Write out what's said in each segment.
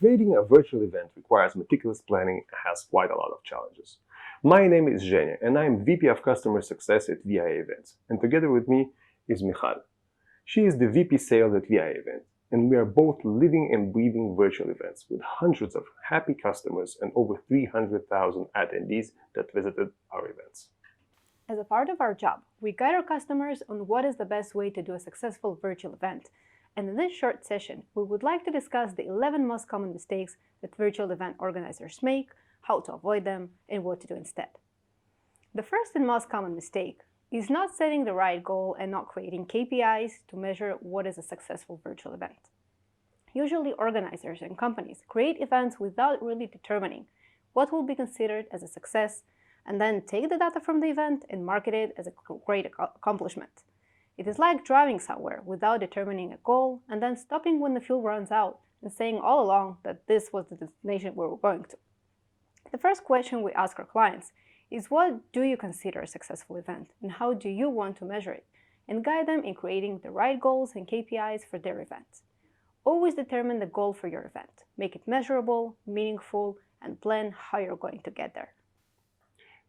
Creating a virtual event requires meticulous planning and has quite a lot of challenges. My name is Zhenia and I am VP of Customer Success at VIA Events, and together with me is Michal. She is the VP Sales at VIA Events, and we are both living and breathing virtual events with hundreds of happy customers and over 300,000 attendees that visited our events. As a part of our job, we guide our customers on what is the best way to do a successful virtual event. And in this short session, we would like to discuss the 11 most common mistakes that virtual event organizers make, how to avoid them, and what to do instead. The first and most common mistake is not setting the right goal and not creating KPIs to measure what is a successful virtual event. Usually, organizers and companies create events without really determining what will be considered as a success, and then take the data from the event and market it as a great accomplishment. It is like driving somewhere without determining a goal and then stopping when the fuel runs out and saying all along that this was the destination we were going to. The first question we ask our clients is, what do you consider a successful event and how do you want to measure it, and guide them in creating the right goals and KPIs for their event. Always determine the goal for your event, make it measurable, meaningful, and plan how you're going to get there.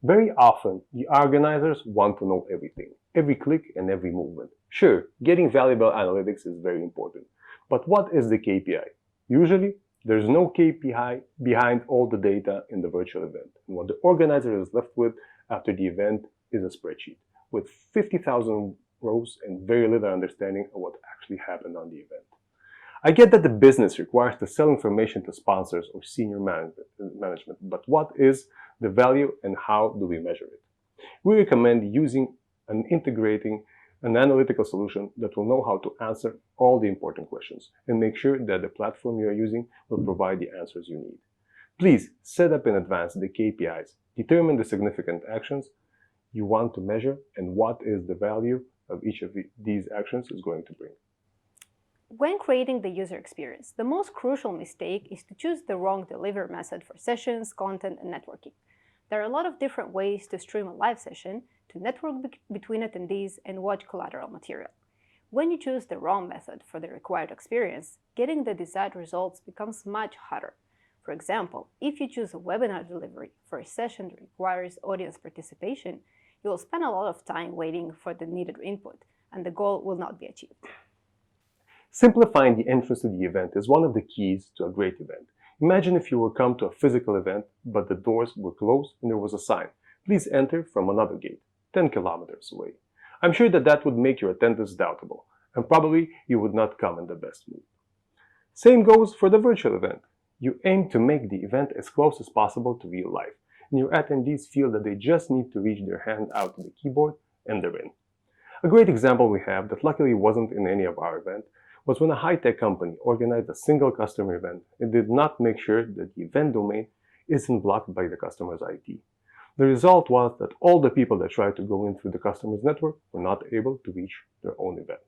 Very often, the organizers want to know everything, every click and every movement. Sure, getting valuable analytics is very important, but what is the KPI? Usually, there's no KPI behind all the data in the virtual event, and what the organizer is left with after the event is a spreadsheet with 50,000 rows and very little understanding of what actually happened on the event. I get that the business requires to sell information to sponsors or senior management, but what is the value and how do we measure it? We recommend using and integrating an analytical solution that will know how to answer all the important questions and make sure that the platform you are using will provide the answers you need. Please set up in advance the KPIs, determine the significant actions you want to measure and what is the value of each of these actions is going to bring. When creating the user experience, the most crucial mistake is to choose the wrong delivery method for sessions, content, and networking. There are a lot of different ways to stream a live session, to network between attendees, and watch collateral material. When you choose the wrong method for the required experience, getting the desired results becomes much harder. For example, if you choose a webinar delivery for a session that requires audience participation, you will spend a lot of time waiting for the needed input, and the goal will not be achieved. Simplifying the entrance to the event is one of the keys to a great event. Imagine if you were come to a physical event, but the doors were closed and there was a sign, "Please enter from another gate, 10 kilometers away." I'm sure that would make your attendance doubtable, and probably you would not come in the best mood. Same goes for the virtual event. You aim to make the event as close as possible to real life, and your attendees feel that they just need to reach their hand out to the keyboard and they're in. A great example we have that luckily wasn't in any of our events was when a high-tech company organized a single customer event and did not make sure that the event domain isn't blocked by the customer's IT. The result was that all the people that tried to go in through the customer's network were not able to reach their own event.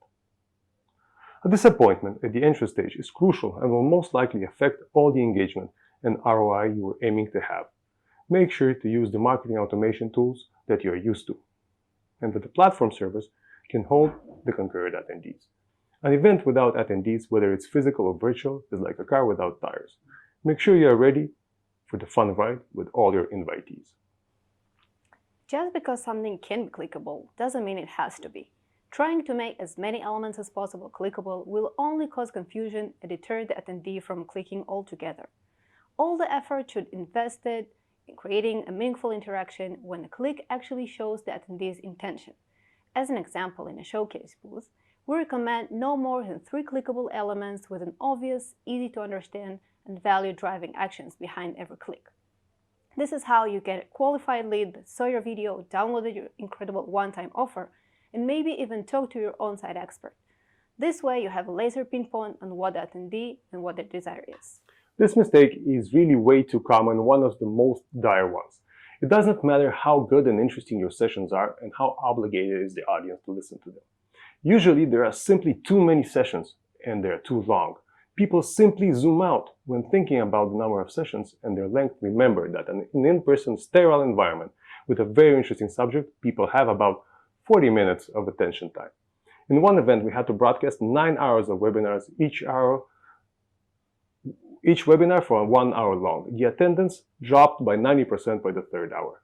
A disappointment at the entry stage is crucial and will most likely affect all the engagement and ROI you were aiming to have. Make sure to use the marketing automation tools that you are used to, and that the platform service can hold the concurrent attendees. An event without attendees, whether it's physical or virtual, is like a car without tires. Make sure you are ready for the fun ride with all your invitees. Just because something can be clickable doesn't mean it has to be. Trying to make as many elements as possible clickable will only cause confusion and deter the attendee from clicking altogether. All the effort should be invested in creating a meaningful interaction when a click actually shows the attendee's intention. As an example, in a showcase booth, we recommend no more than 3 clickable elements with an obvious, easy to understand, and value-driving actions behind every click. This is how you get a qualified lead that saw your video, downloaded your incredible one-time offer, and maybe even talked to your on-site expert. This way you have a laser pinpoint on what the attendee and what their desire is. This mistake is really way too common, one of the most dire ones. It doesn't matter how good and interesting your sessions are and how obligated is the audience to listen to them. Usually there are simply too many sessions and they are too long. People simply zoom out when thinking about the number of sessions and their length. Remember that in an in-person sterile environment with a very interesting subject, people have about 40 minutes of attention time. In one event, we had to broadcast 9 hours of webinars. Each hour each webinar for 1 hour long. The attendance dropped by 90% by the third hour.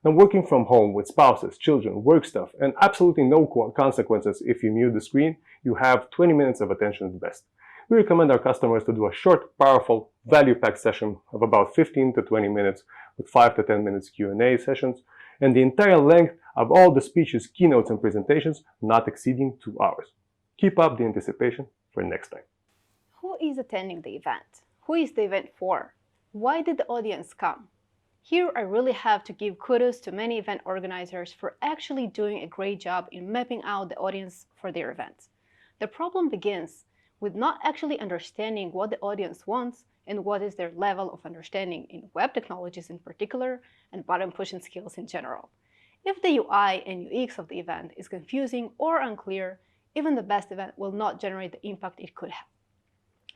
Now, working from home with spouses, children, work stuff, and absolutely no consequences if you mute the screen, you have 20 minutes of attention at best. We recommend our customers to do a short, powerful, value-packed session of about 15 to 20 minutes with 5 to 10 minutes Q&A sessions, and the entire length of all the speeches, keynotes, and presentations not exceeding 2 hours. Keep up the anticipation for next time. Who is attending the event? Who is the event for? Why did the audience come? Here I really have to give kudos to many event organizers for actually doing a great job in mapping out the audience for their event. The problem begins with not actually understanding what the audience wants and what is their level of understanding in web technologies in particular and button pushing skills in general. If the UI and UX of the event is confusing or unclear, even the best event will not generate the impact it could have.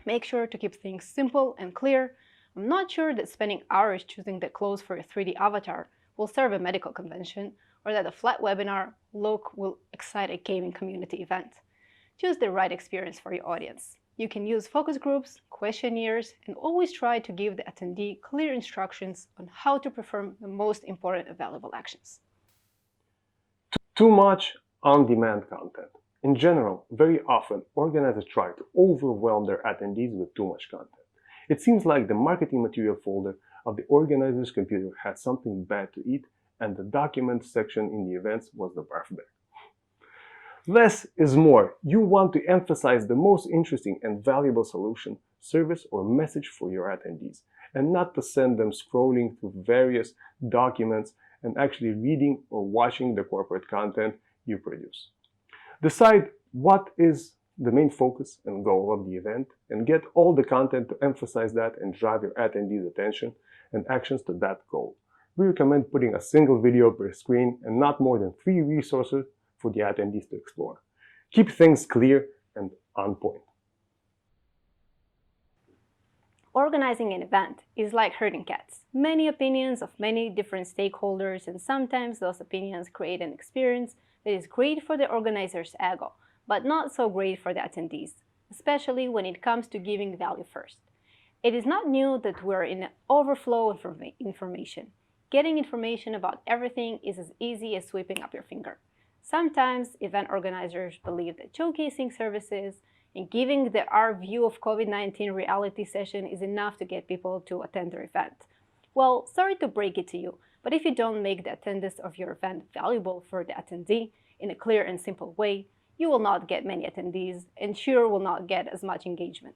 Make sure to keep things simple and clear. I'm not sure that spending hours choosing the clothes for a 3D avatar will serve a medical convention, or that a flat webinar look will excite a gaming community event. Choose the right experience for your audience. You can use focus groups, questionnaires, and always try to give the attendee clear instructions on how to perform the most important available actions. Too much on-demand content. In general, very often, organizers try to overwhelm their attendees with too much content. It seems like the marketing material folder of the organizer's computer had something bad to eat, and the documents section in the events was the barf bag. Less is more. You want to emphasize the most interesting and valuable solution, service, or message for your attendees, and not to send them scrolling through various documents and actually reading or watching the corporate content you produce. Decide what is the main focus and goal of the event, and get all the content to emphasize that and drive your attendees' attention and actions to that goal. We recommend putting a single video per screen and not more than 3 resources for the attendees to explore. Keep things clear and on point. Organizing an event is like herding cats. Many opinions of many different stakeholders, and sometimes those opinions create an experience that is great for the organizer's ego, but not so great for the attendees, especially when it comes to giving value first. It is not new that we're in an overflow of information. Getting information about everything is as easy as sweeping up your finger. Sometimes event organizers believe that showcasing services and giving our view of COVID-19 reality session is enough to get people to attend their event. Well, sorry to break it to you, but if you don't make the attendance of your event valuable for the attendee in a clear and simple way, you will not get many attendees and sure will not get as much engagement.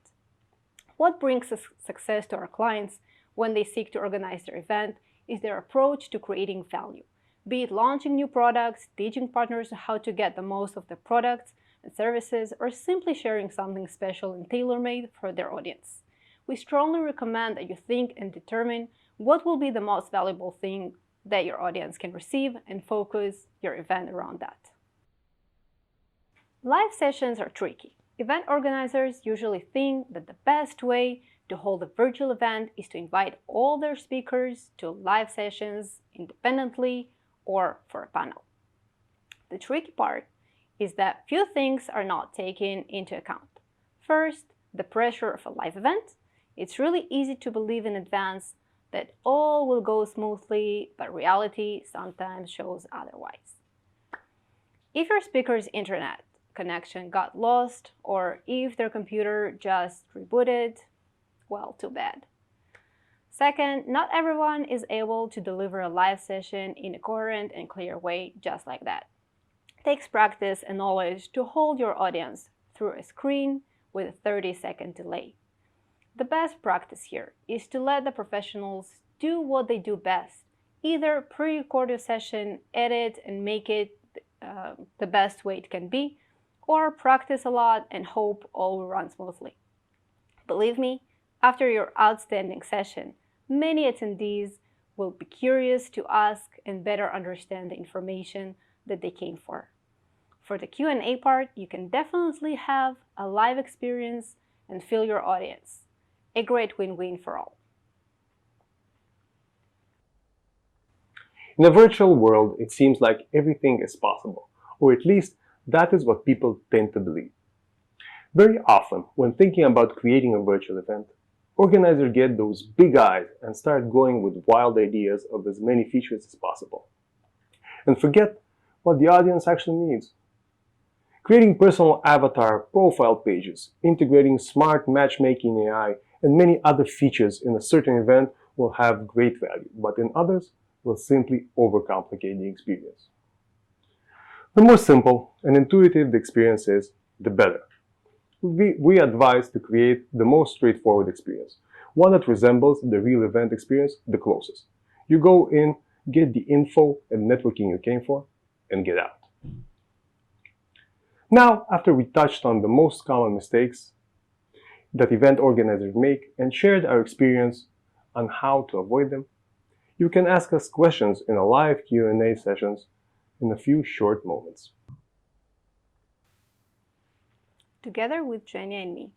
What brings us success to our clients when they seek to organize their event is their approach to creating value. Be it launching new products, teaching partners how to get the most of the products and services, or simply sharing something special and tailor-made for their audience. We strongly recommend that you think and determine what will be the most valuable thing that your audience can receive and focus your event around that. Live sessions are tricky. Event organizers usually think that the best way to hold a virtual event is to invite all their speakers to live sessions independently or for a panel. The tricky part is that few things are not taken into account. First, the pressure of a live event. It's really easy to believe in advance that all will go smoothly, but reality sometimes shows otherwise. If your speaker's internet connection got lost, or if their computer just rebooted, well, too bad. Second, not everyone is able to deliver a live session in a coherent and clear way just like that. It takes practice and knowledge to hold your audience through a screen with a 30-second delay. The best practice here is to let the professionals do what they do best. Either pre-record your session, edit and make it the best way it can be, or practice a lot and hope all will run smoothly. Believe me, after your outstanding session, many attendees will be curious to ask and better understand the information that they came for. For the Q&A part, you can definitely have a live experience and fill your audience. A great win-win for all. In a virtual world, it seems like everything is possible, or at least that is what people tend to believe. Very often, when thinking about creating a virtual event, Organizers get those big eyes and start going with wild ideas of as many features as possible. And forget what the audience actually needs. Creating personal avatar profile pages, integrating smart matchmaking AI, and many other features in a certain event will have great value, but in others will simply overcomplicate the experience. The more simple and intuitive the experience is, the better. We advise to create the most straightforward experience, one that resembles the real event experience the closest. You go in, get the info and networking you came for, and get out. Now, after we touched on the most common mistakes that event organizers make and shared our experience on how to avoid them, you can ask us questions in a live Q&A sessions in a few short moments. Together with Zhenia and me,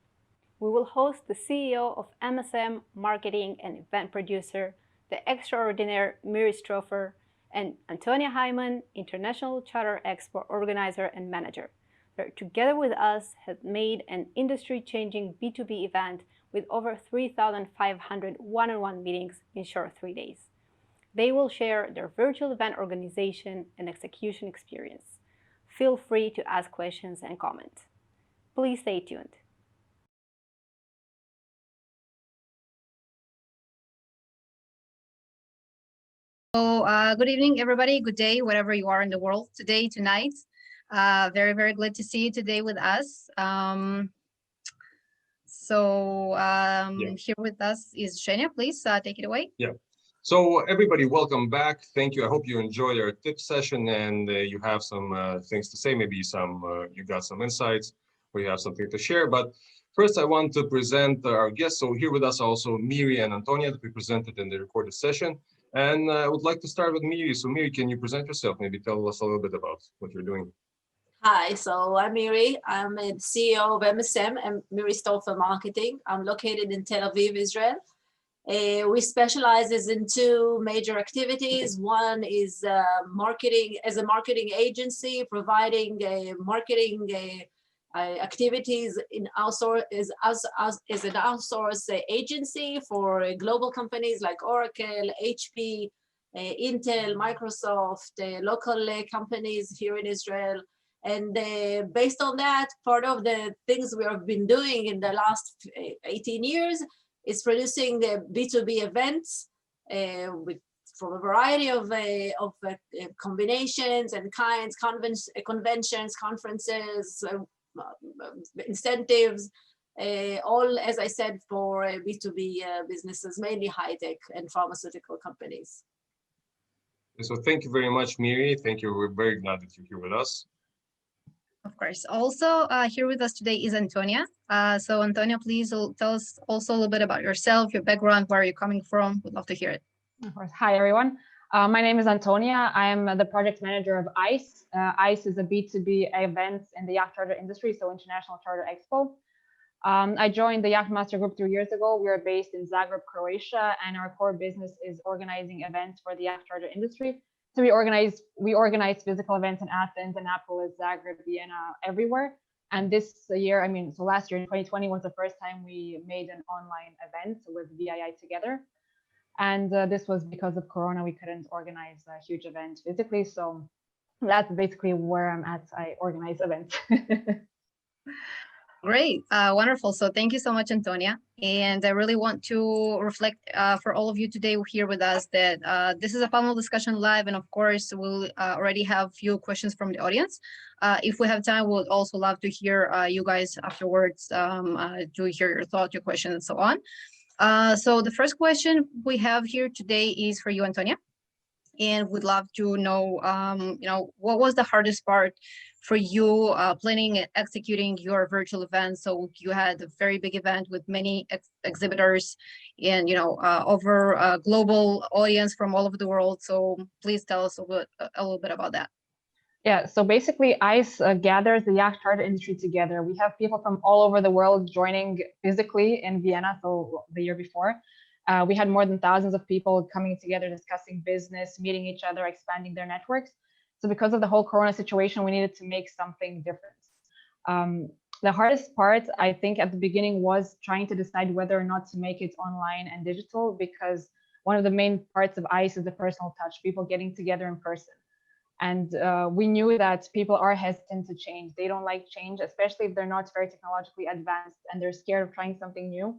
we will host the CEO of MSM, marketing and event producer, the extraordinary Miri Storfer, and Antonija Hajman, international charter expo organizer and manager, that together with us have made an industry-changing B2B event with over 3,500 one-on-one meetings in short 3 days. They will share their virtual event organization and execution experience. Feel free to ask questions and comment. Please stay tuned. So good evening, everybody. Good day, wherever you are in the world today, tonight. Very, very glad to see you today with us. Here with us is Zhenia. Please take it away. Yeah. So everybody, welcome back. Thank you. I hope you enjoyed our tip session and you have some things to say. Maybe you got some insights or you have something to share. But first, I want to present our guests. So here with us also Miri and Antonija that we presented in the recorded session. And I would like to start with Miri. So Miri, can you present yourself? Maybe tell us a little bit about what you're doing. Hi, so I'm Miri. I'm the CEO of MSM and Miri Storfer Marketing. I'm located in Tel Aviv, Israel. We specialize in two major activities. One is marketing as a marketing agency, providing marketing activities in as an outsource agency for global companies like Oracle, HP, Intel, Microsoft, local companies here in Israel. And based on that, part of the things we have been doing in the last 18 years is producing B2B events from a variety of combinations and kinds, conventions, conferences, incentives, all, as I said, for B2B businesses, mainly high-tech and pharmaceutical companies. So thank you very much, Miri. Thank you. We're very glad that you're here with us. Of course. Also here with us today is Antonija. So Antonija, please tell us also a little bit about yourself, your background, where you're coming from. We'd love to hear it. Of course. Hi, everyone. My name is Antonija. I am the project manager of ICE. ICE is a B2B event in the yacht charter industry, so International Charter Expo. I joined the YACHTMASTER group 3 years ago. We are based in Zagreb, Croatia, and our core business is organizing events for the yacht charter industry. So we organize physical events in Athens, Annapolis, Zagreb, Vienna, everywhere. And this year, so last year in 2020 was the first time we made an online event with VII together. And this was because of Corona, we couldn't organize a huge event physically. So that's basically where I'm at. I organize events. Great, wonderful. So thank you so much, Antonija. And I really want to reflect for all of you today here with us that this is a panel discussion live, and of course we'll already have a few questions from the audience. If we have time, we'd also love to hear you guys afterwards, to hear your thoughts, your questions, and so on. So the first question we have here today is for you, Antonija, and we'd love to know, what was the hardest part for you planning and executing your virtual event? So you had a very big event with many exhibitors and, over a global audience from all over the world. So please tell us a little bit about that. Yeah, so basically ICE gathers the yacht charter industry together. We have people from all over the world joining physically in Vienna, so the year before. We had more than thousands of people coming together, discussing business, meeting each other, expanding their networks. So because of the whole Corona situation, we needed to make something different. The hardest part, I think, at the beginning was trying to decide whether or not to make it online and digital, because one of the main parts of ICE is the personal touch, people getting together in person. And we knew that people are hesitant to change. They don't like change, especially if they're not very technologically advanced and they're scared of trying something new.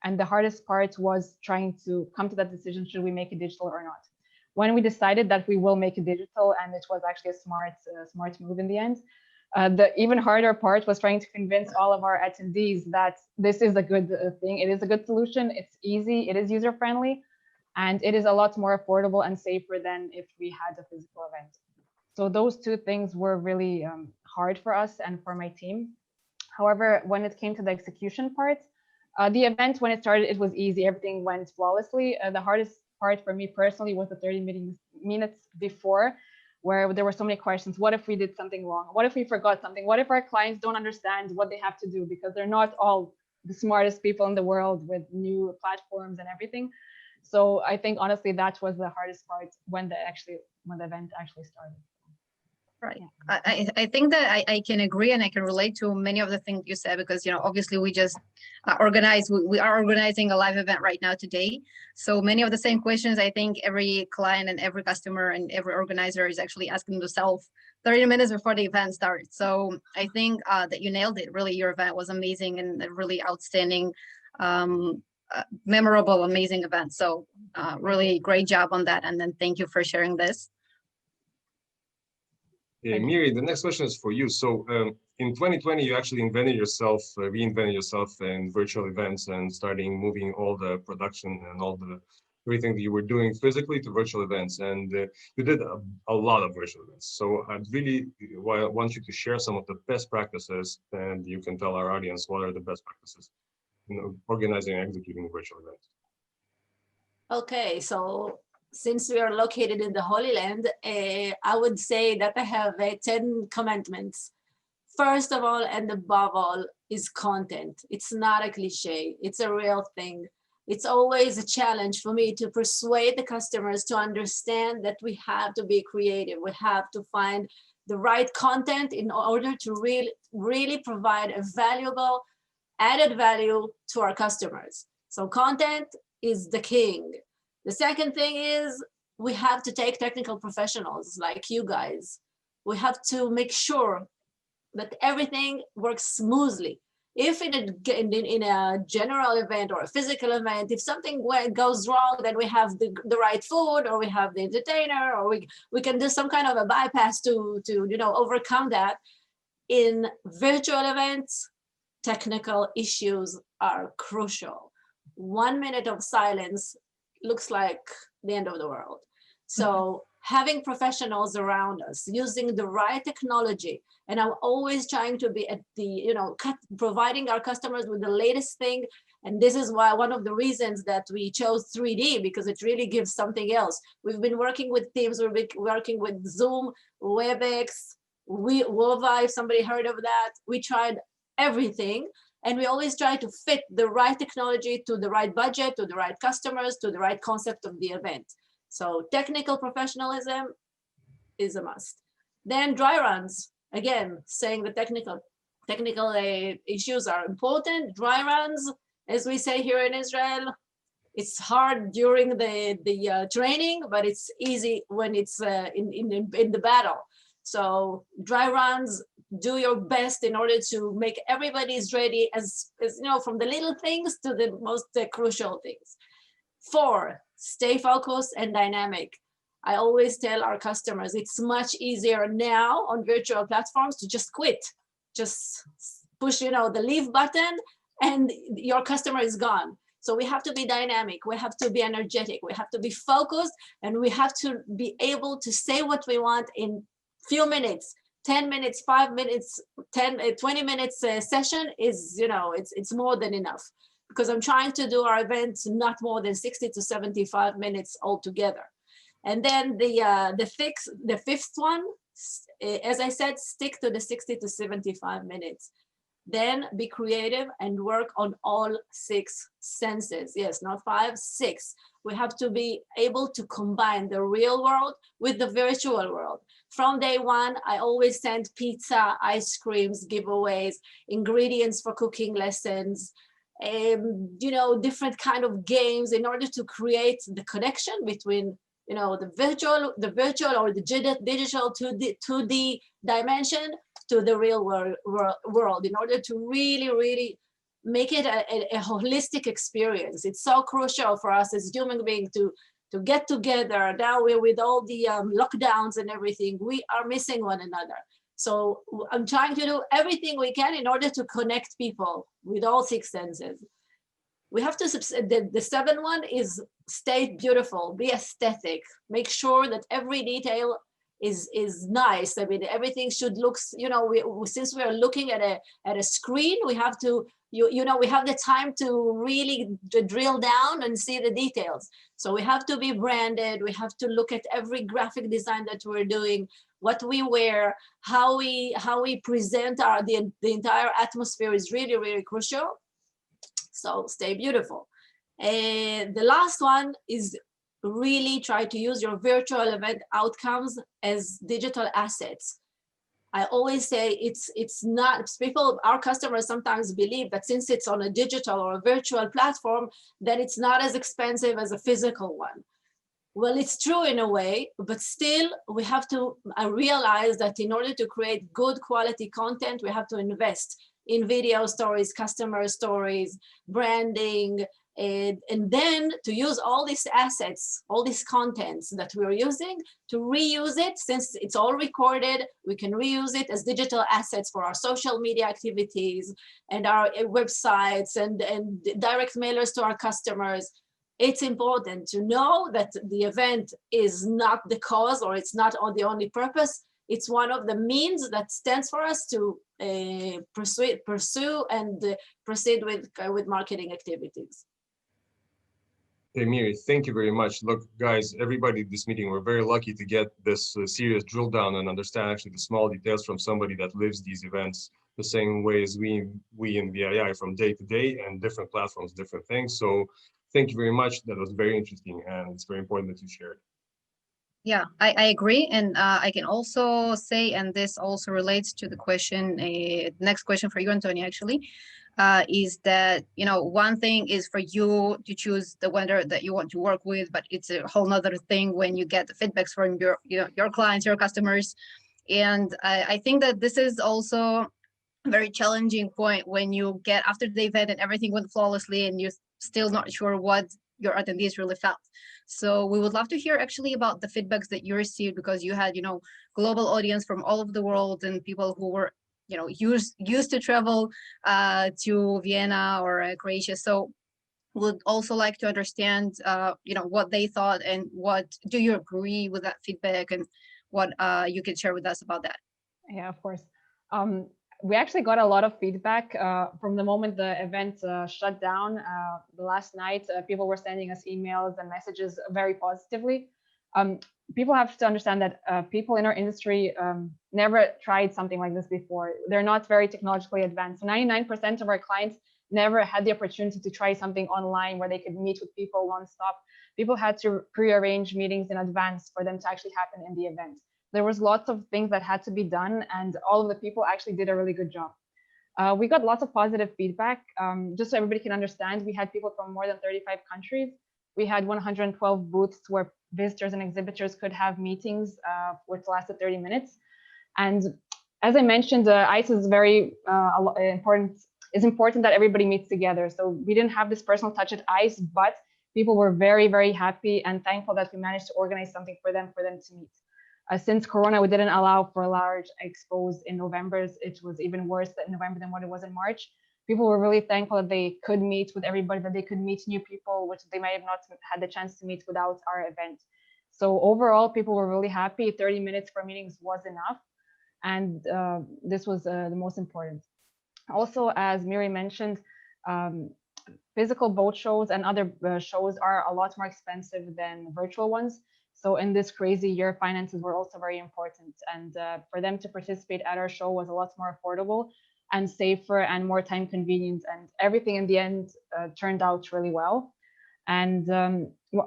And the hardest part was trying to come to that decision, should we make it digital or not? When we decided that we will make it digital, and it was actually a smart move in the end, the even harder part was trying to convince all of our attendees that this is a good thing. It is a good solution. It's easy. It is user-friendly. And it is a lot more affordable and safer than if we had a physical event. So those two things were really hard for us and for my team. However, when it came to the execution part, the event, when it started, it was easy. Everything went flawlessly. The hardest part for me personally was the 30 minutes before, where there were so many questions. What if we did something wrong? What if we forgot something? What if our clients don't understand what they have to do, because they're not all the smartest people in the world with new platforms and everything. So I think honestly that was the hardest part when the event actually started. Right. I think that I can agree and I can relate to many of the things you said, because, obviously we just we are organizing a live event right now today. So many of the same questions, I think every client and every customer and every organizer is actually asking themselves 30 minutes before the event starts. So I think that you nailed it. Really, your event was amazing and a really outstanding, memorable, amazing event. So really great job on that. And then thank you for sharing this. Miri, the next question is for you. So in 2020, you actually reinvented yourself in virtual events and starting moving all the production and everything that you were doing physically to virtual events. And you did a lot of virtual events. So I'd really want you to share some of the best practices, and you can tell our audience what are the best practices in organizing and executing virtual events. Okay, so since we are located in the Holy Land, I would say that I have 10 commandments. First of all, and above all, is content. It's not a cliche, it's a real thing. It's always a challenge for me to persuade the customers to understand that we have to be creative. We have to find the right content in order to really provide a valuable, added value to our customers. So content is the king. The second thing is we have to take technical professionals like you guys. We have to make sure that everything works smoothly. If in a general event or a physical event, if something goes wrong, then we have the right food, or we have the entertainer, or we can do some kind of a bypass to overcome that. In virtual events, technical issues are crucial. 1 minute of silence looks like the end of the world. So having professionals around us, using the right technology, and I'm always trying to be at the, providing our customers with the latest thing. And this is why one of the reasons that we chose 3D, because it really gives something else. We've been working with Teams, we've been working with Zoom, WebEx, Wova, if somebody heard of that. We tried everything. And we always try to fit the right technology to the right budget, to the right customers, to the right concept of the event. So technical professionalism is a must. Then dry runs, again, saying the technical issues are important. Dry runs, as we say here in Israel, it's hard during the training, but it's easy when it's in the battle. So dry runs, do your best in order to make everybody's ready, as from the little things to the most crucial things. 4, stay focused and dynamic. I always tell our customers it's much easier now on virtual platforms to just quit, just push the leave button and your customer is gone. So we have to be dynamic, we have to be energetic, we have to be focused, and we have to be able to say what we want in few minutes. 10 minutes, 5 minutes, 20 minutes session is, it's more than enough, because I'm trying to do our events not more than 60 to 75 minutes altogether. And then the fifth one, as I said, stick to the 60 to 75 minutes. Then be creative and work on all 6 senses. Yes, not 5, 6. We have to be able to combine the real world with the virtual world. From day one, I always send pizza, ice creams, giveaways, ingredients for cooking lessons, you know, different kind of games in order to create the connection between, you know, the virtual or the digital 2D dimension to the real world in order to really make it a holistic experience. It's so crucial for us as human beings to get together. Now we're with all the lockdowns and everything, we are missing one another. So I'm trying to do everything we can in order to connect people with all 6 senses. We have to, the 7th one is stay beautiful, be aesthetic, make sure that every detail is nice. I mean, everything should look, you know, since we are looking at a screen, we have to, you know, we have the time to really drill down and see the details. So we have to be branded. We have to look at every graphic design that we're doing, what we wear, how we present the entire atmosphere is really crucial. So stay beautiful. And the last one is really try to use your virtual event outcomes as digital assets. I always say it's not, people, our customers sometimes believe that since it's on a digital or a virtual platform, then it's not as expensive as a physical one. Well, it's true in a way, but still we have to realize that in order to create good quality content, we have to invest in video stories, customer stories, branding, and then to use all these assets, all these contents that we're using, to reuse it. Since it's all recorded, we can reuse it as digital assets for our social media activities and our websites and direct mailers to our customers. It's important to know that the event is not the cause, or it's not the only purpose. It's one of the means that stands for us to pursue and proceed with marketing activities. Hey, Miri, thank you very much. Look, guys, everybody at this meeting, we're very lucky to get this serious drill down and understand actually the small details from somebody that lives these events the same way as we in VII from day to day, and different platforms, different things. So thank you very much. That was very interesting, and it's very important that you shared. Yeah, I agree. And I can also say, and this also relates to the question, next question for you, Antonija, actually, is that, you know, one thing is for you to choose the vendor that you want to work with, but it's a whole nother thing when you get the feedbacks from your clients, your customers. And I think that this is also a very challenging point when you get after the event and everything went flawlessly and you're still not sure what your attendees really felt. So we would love to hear actually about the feedbacks that you received, because you had, you know, global audience from all over the world and people who were, you know, used to travel to Vienna or Croatia. So would also like to understand, you know, what they thought and what do you agree with that feedback, and what you can share with us about that. Yeah, of course. We actually got a lot of feedback from the moment the event shut down. The last night, people were sending us emails and messages very positively. People have to understand that people in our industry never tried something like this before. They're not very technologically advanced. 99% of our clients never had the opportunity to try something online where they could meet with people nonstop. People had to pre-arrange meetings in advance for them to actually happen in the event. There was lots of things that had to be done, and all of the people actually did a really good job. We got lots of positive feedback. Just so everybody can understand, we had people from more than 35 countries. We had 112 booths where visitors and exhibitors could have meetings which lasted 30 minutes. And as I mentioned, ICE is very important. It's important that everybody meets together. So we didn't have this personal touch at ICE, but people were very happy and thankful that we managed to organize something for them to meet. Since Corona, we didn't allow for large expos in November. It was even worse in November than what it was in March. People were really thankful that they could meet with everybody, that they could meet new people, which they might have not had the chance to meet without our event. So overall, people were really happy. 30 minutes for meetings was enough. And this was the most important. Also, as Miri mentioned, physical boat shows and other shows are a lot more expensive than virtual ones. So in this crazy year, finances were also very important. And for them to participate at our show was a lot more affordable. and safer and more time convenient. And everything in the end turned out really well. And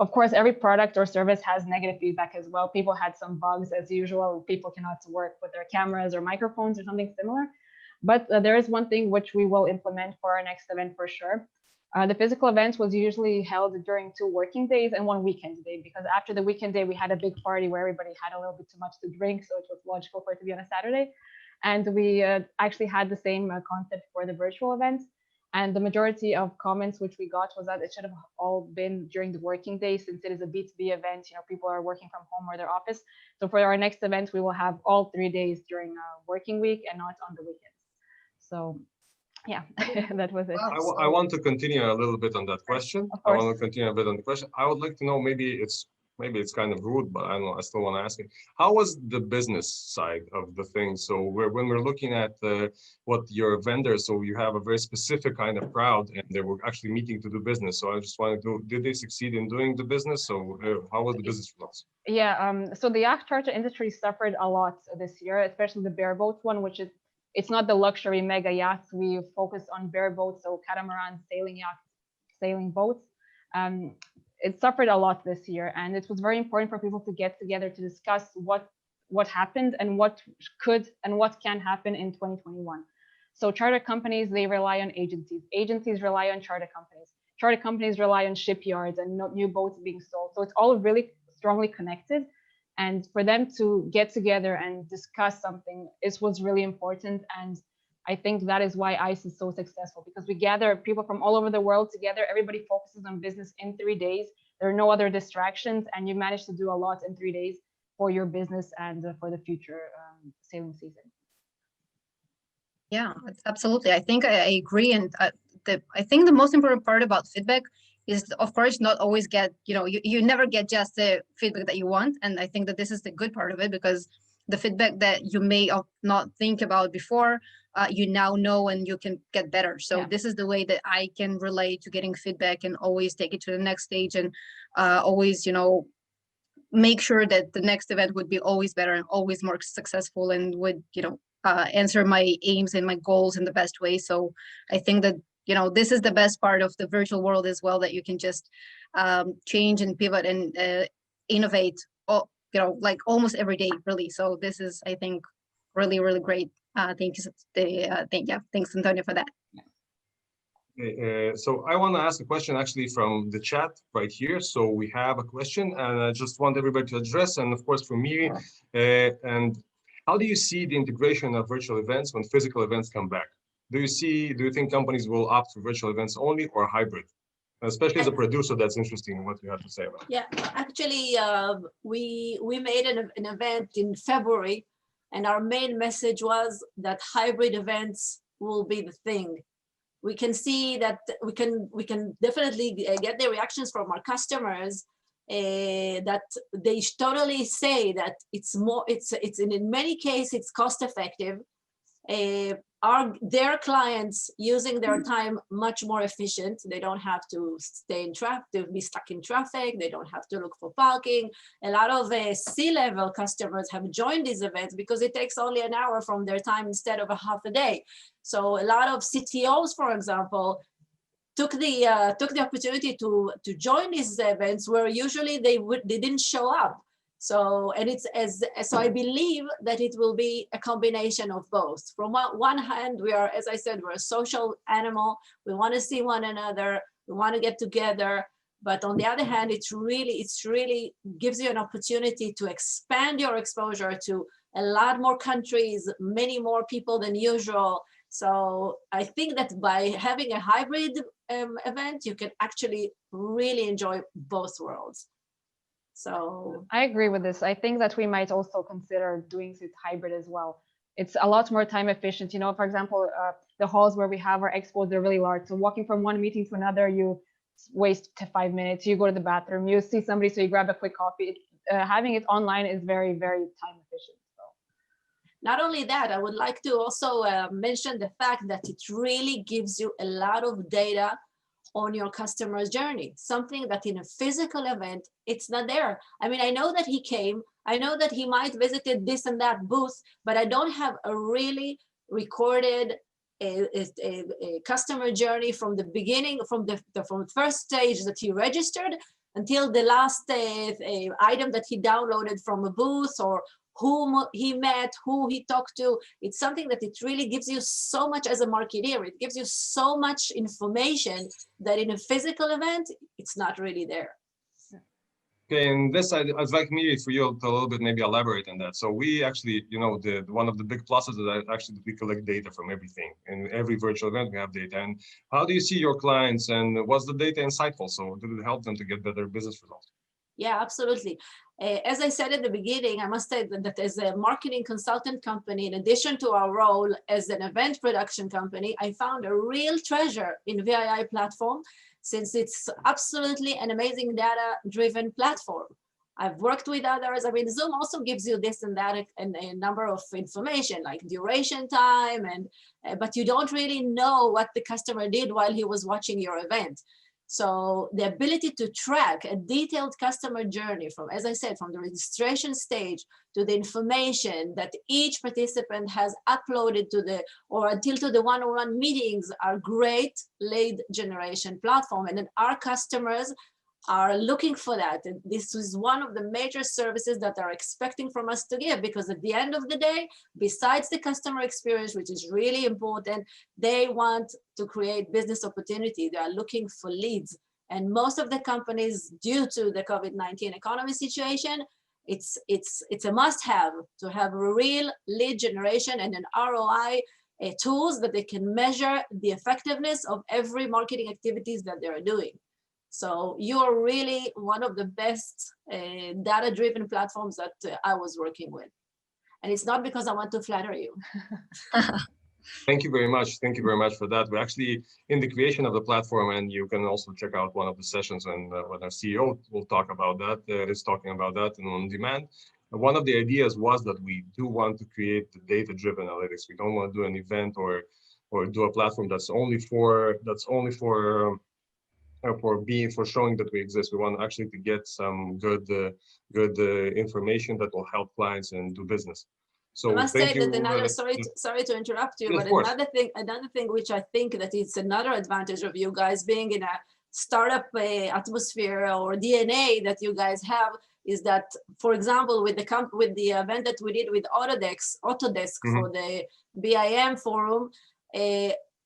of course, every product or service has negative feedback as well. People had some bugs as usual. People cannot work with their cameras or microphones or something similar. But there is one thing which we will implement for our next event for sure. The physical event was usually held during 2 working days and 1 weekend day, because after the weekend day, we had a big party where everybody had a little bit too much to drink. So it was logical for it to be on a Saturday. And we actually had the same concept for the virtual event. And the majority of comments which we got was that it should have all been during the working day, since it is a B2B event. People are working from home or their office. So for our next event, we will have all 3 days during a working week and not on the weekends. So yeah, that was it. I want to continue a little bit on that question. I want to continue a bit on the question. I would like to know, maybe it's kind of rude, but I don't know, I still want to ask it. How was the business side of the thing? So when we're looking at what your vendors, so you have a very specific kind of crowd and they were actually meeting to do business. So I just wanted to, did they succeed in doing the business? So how was the business results? Yeah, so the yacht charter industry suffered a lot this year, especially the bareboat one, which is, it's not the luxury mega yachts. We focus on bareboats, so catamaran, sailing yachts, sailing boats. It suffered a lot this year, and it was very important for people to get together to discuss what happened and what could and what can happen in 2021. So charter companies, they rely on agencies. Agencies rely on charter companies. Charter companies rely on shipyards and new boats being sold. So it's all really strongly connected. And for them to get together and discuss something, it was really important. And I think that is why ICE is so successful, because we gather people from all over the world together. Everybody focuses on business in 3 days. There are no other distractions, and you manage to do a lot in 3 days for your business and for the future sailing season. Yeah, absolutely. I think I agree. And I think the most important part about feedback is, of course, not always get, you never get just the feedback that you want. And I think that this is the good part of it, because the feedback that you may not think about before, you now know, and you can get better. So this is the way that I can relate to getting feedback and always take it to the next stage, and always, make sure that the next event would be always better and always more successful, and would, answer my aims and my goals in the best way. So I think that, this is the best part of the virtual world as well, that you can just change and pivot and innovate, like almost every day, really. So this is, I think, really, really great. Thanks, Antonija, for that. So I want to ask a question actually from the chat right here. So we have a question, and I just want everybody to address, and of course for Miri, and how do you see the integration of virtual events when physical events come back? Do you think companies will opt for virtual events only or hybrid? Especially as a producer, that's interesting what you have to say about it. Yeah, actually, we made an event in February, and our main message was that hybrid events will be the thing. We can see that we can definitely get the reactions from our customers that they totally say that it's in many cases it's cost effective. Their clients using their time much more efficient. They don't have to stay in traffic, to be stuck in traffic. They don't have to look for parking. A lot of C-level customers have joined these events because it takes only an hour from their time instead of a half a day. So a lot of CTOs, for example, took the opportunity to join these events where usually they didn't show up. So, and so I believe that it will be a combination of both. From one hand, as I said, we're a social animal. We want to see one another. We want to get together. But on the other hand, it's really gives you an opportunity to expand your exposure to a lot more countries, many more people than usual. So I think that by having a hybrid event, you can actually really enjoy both worlds. So I agree with this. I think that we might also consider doing it hybrid as well. It's a lot more time efficient. For example, the halls where we have our expos, they're really large. So walking from one meeting to another, you waste 5 minutes. You go to the bathroom, you see somebody, so you grab a quick coffee. Having it online is very, very time efficient. So. Not only that, I would like to also mention the fact that it really gives you a lot of data on your customer's journey, something that in a physical event, it's not there. I mean, I know that he came, I know that he might visited this and that booth, but I don't have a really recorded a customer journey from the beginning, from the first stage that he registered until the last item that he downloaded from a booth, or whom he met, who he talked to. It's something that it really gives you so much as a marketeer. It gives you so much information that in a physical event, it's not really there. Okay, and this, I'd like Miri for you to a little bit maybe elaborate on that. So we actually, you know, one of the big pluses is that actually we collect data from everything. In every virtual event, we have data. And how do you see your clients, and was the data insightful? So did it help them to get better business results? Yeah, absolutely. As I said at the beginning, I must say that as a marketing consultant company, in addition to our role as an event production company, I found a real treasure in VII platform, since it's absolutely an amazing data-driven platform. I've worked with others. I mean, Zoom also gives you this and that and a number of information like duration time, but you don't really know what the customer did while he was watching your event. So the ability to track a detailed customer journey from, as I said, from the registration stage to the information that each participant has uploaded to the, or until to the one-on-one meetings, are great lead generation platform. And then our customers are looking for that. And this is one of the major services that are expecting from us to give, because at the end of the day, besides the customer experience, which is really important, they want to create business opportunity. They are looking for leads. And most of the companies, due to the COVID-19 economy situation, it's a must-have to have a real lead generation and an ROI tools that they can measure the effectiveness of every marketing activities that they're doing. So you're really one of the best data-driven platforms that I was working with. And it's not because I want to flatter you. Thank you very much. Thank you very much for that. We're actually in the creation of the platform, and you can also check out one of the sessions when our CEO will talk about that, is talking about that and on demand. And one of the ideas was that we do want to create the data-driven analytics. We don't want to do an event or do a platform that's only for showing that we exist. We want actually to get some good information that will help clients and do business. So I must say that another, yeah. sorry to interrupt you, Yeah, but another thing which I think that it's another advantage of you guys being in a startup atmosphere or DNA that you guys have, is that, for example, with the event that we did with Autodesk for the BIM forum,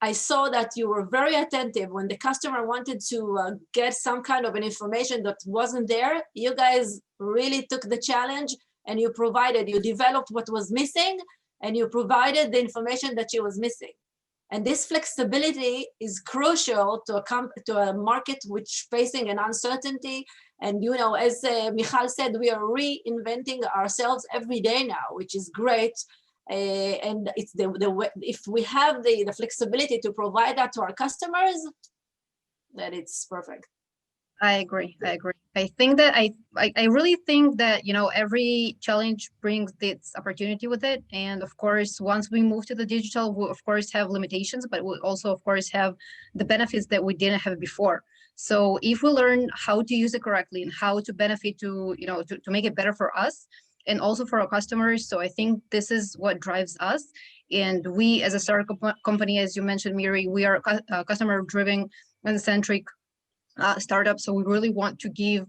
I saw that you were very attentive when the customer wanted to get some kind of an information that wasn't there. You guys really took the challenge, and you developed what was missing, and you provided the information that you was missing. And this flexibility is crucial to a market which facing an uncertainty. And you know, as Michal said, we are reinventing ourselves every day now, which is great. And it's if we have the flexibility to provide that to our customers, then it's perfect. I agree. I think that I really think that, you know, every challenge brings its opportunity with it. And of course, once we move to the digital, we'll of course have limitations, but we'll also of course have the benefits that we didn't have before. So if we learn how to use it correctly and how to benefit to, you know, to make it better for us and also for our customers. So I think this is what drives us. And we as a startup company, as you mentioned, Miri, we are a customer driven and centric startup. So we really want to give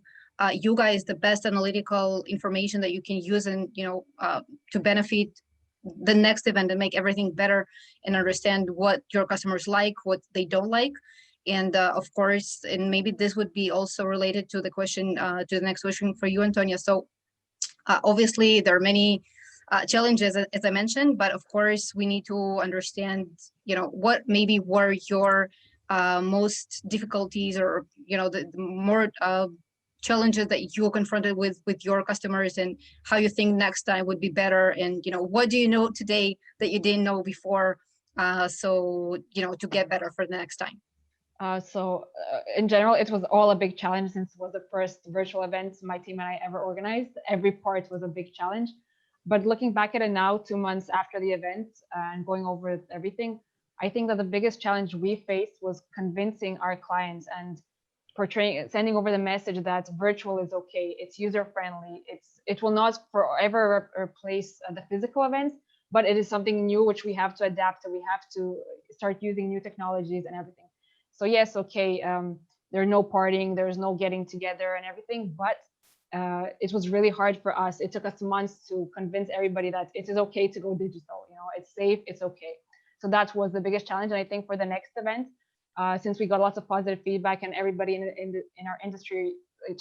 you guys the best analytical information that you can use, and you know, to benefit the next event and make everything better and understand what your customers like, what they don't like. And of course, and maybe this would be also related to the question, to the next question for you, Antonija. So obviously there are many challenges, as I mentioned, but of course we need to understand, you know, what maybe were your most difficulties, or you know, the more challenges that you confronted with your customers, and how you think next time would be better, and you know, what do you know today that you didn't know before, so you know, to get better for the next time. In general, it was all a big challenge, since it was the first virtual event my team and I ever organized. Every part was a big challenge, but looking back at it now, 2 months after the event, and going over everything, I think that the biggest challenge we faced was convincing our clients and sending over the message that virtual is okay, it's user friendly, it will not forever replace the physical events, but it is something new which we have to adapt to. We have to start using new technologies and everything. So yes, okay, there's no partying, there's no getting together and everything, but it was really hard for us. It took us months to convince everybody that it is okay to go digital. You know, it's safe, it's okay. So that was the biggest challenge. And I think for the next event, since we got lots of positive feedback and everybody in our industry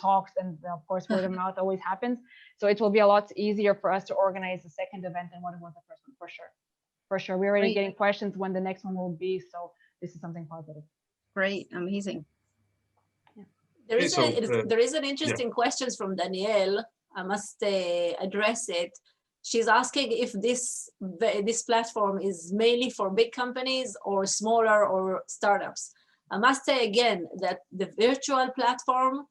talks, and of course word of mouth always happens, so it will be a lot easier for us to organize the second event than what it was the first one, for sure. For sure, we're already getting questions when the next one will be, so this is something positive. Great, amazing. There is an interesting question from Danielle. I must address it. She's asking if this platform is mainly for big companies or smaller or startups. I must say again that the virtual platform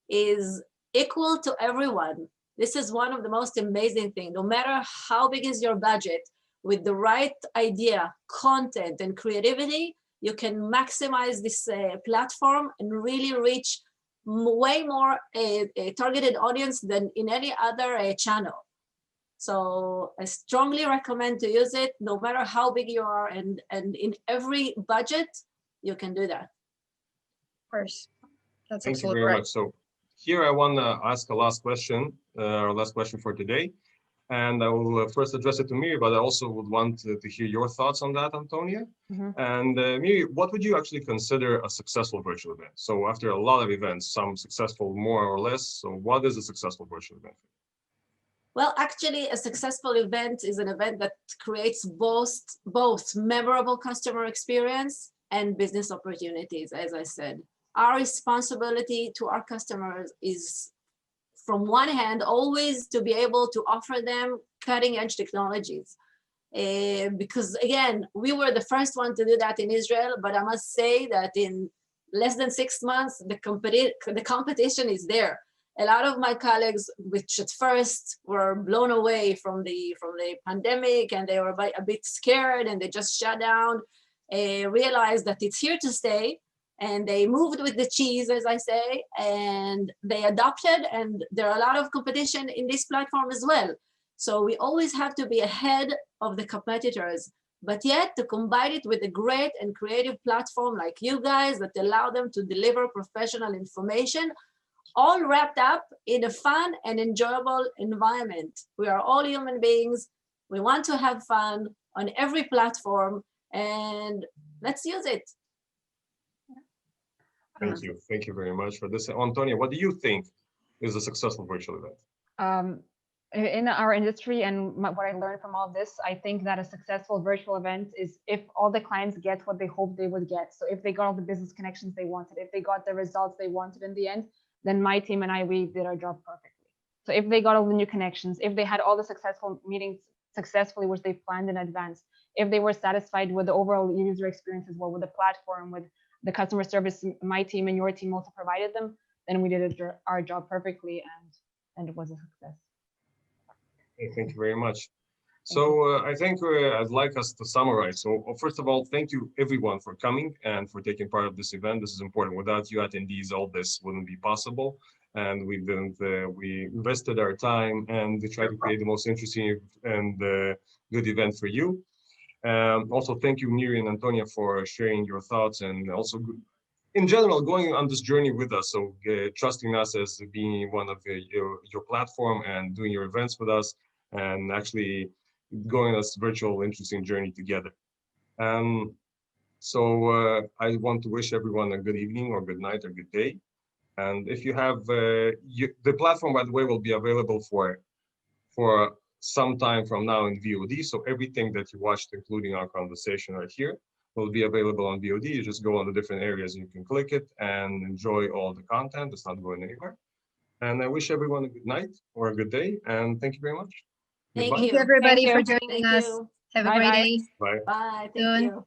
is equal to everyone. This is one of the most amazing things. No matter how big is your budget, with the right idea, content, and creativity, you can maximize this platform and really reach way more a targeted audience than in any other channel. So I strongly recommend to use it, no matter how big you are, and in every budget, you can do that. Of course, that's Thank you absolutely very right. much. So here I want to ask a last question, our last question for today. And I will first address it to Miri, but I also would want to hear your thoughts on that, Antonija. And Miri, what would you actually consider a successful virtual event? So after a lot of events, some successful more or less, so what is a successful virtual event? Well, actually, a successful event is an event that creates both memorable customer experience and business opportunities, as I said. Our responsibility to our customers is, from one hand, always to be able to offer them cutting edge technologies. Because again, we were the first one to do that in Israel, but I must say that in less than 6 months, the competition is there. A lot of my colleagues, which at first were blown away from the pandemic and they were a bit scared and they just shut down, realized that it's here to stay. And they moved with the cheese, as I say, and they adopted, and there are a lot of competition in this platform as well. So we always have to be ahead of the competitors, but yet to combine it with a great and creative platform like you guys that allow them to deliver professional information, all wrapped up in a fun and enjoyable environment. We are all human beings. We want to have fun on every platform, and let's use it. Thank you. Thank you very much for this. Antonija, what do you think is a successful virtual event? In our industry and what I learned from all this, I think that a successful virtual event is if all the clients get what they hoped they would get. So if they got all the business connections they wanted, if they got the results they wanted in the end, then my team and we did our job perfectly. So if they got all the new connections, if they had all the successful meetings successfully, which they planned in advance, if they were satisfied with the overall user experience as well, with the platform, with the customer service my team and your team also provided them, then we did our job perfectly, and it was a success. Okay, thank you very much. So I think I'd like us to summarize. So first of all, thank you everyone for coming and for taking part of this event. This is important. Without you attendees, all this wouldn't be possible. And we invested our time and we tried to create the most interesting and good event for you. Also, thank you, Miri and Antonija, for sharing your thoughts and also, in general, going on this journey with us. So trusting us as being one of your platform and doing your events with us and actually going on this virtual interesting journey together. So I want to wish everyone a good evening or good night or good day. And if you have, the platform, by the way, will be available for some time from now in VOD. So everything that you watched, including our conversation right here, will be available on VOD. You just go on the different areas and you can click it and enjoy all the content. It's not going anywhere. And I wish everyone a good night or a good day. And thank you very much. Thank Goodbye. you. Thank you, everybody, Thank for you. joining Thank us. you. Have a Bye-bye. great day. Bye. Bye. Thank Soon. you.